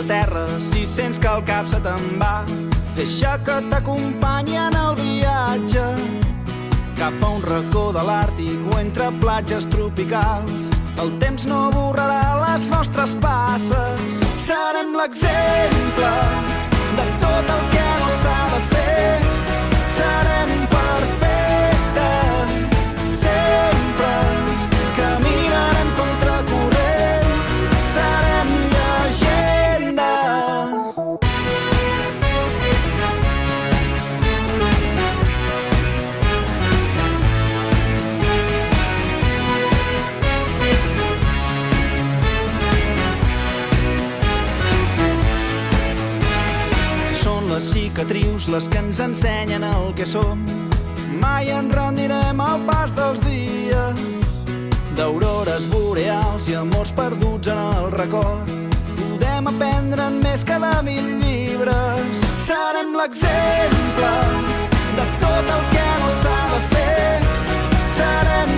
a terra si sents que el cap se te'n va. Deixa que t'acompanyi en el viatge cap a un racó de l'Àrtic o entre platges tropicals. El temps no borrarà les nostres passes. Serem l'exemple de tot el que no s'ha de fer. Serem perfectes sempre. Caminarem contracorrent. Serem llegenda. Les cicatrius les que ens ensenyen el que som. Mai ens rendirem al pas dels dies, d'aurores boreals i amors perduts en el record. Podem aprendre'n més que de 1000 llibres. Serem l'exemple de tot el que no s'ha de fer. Serem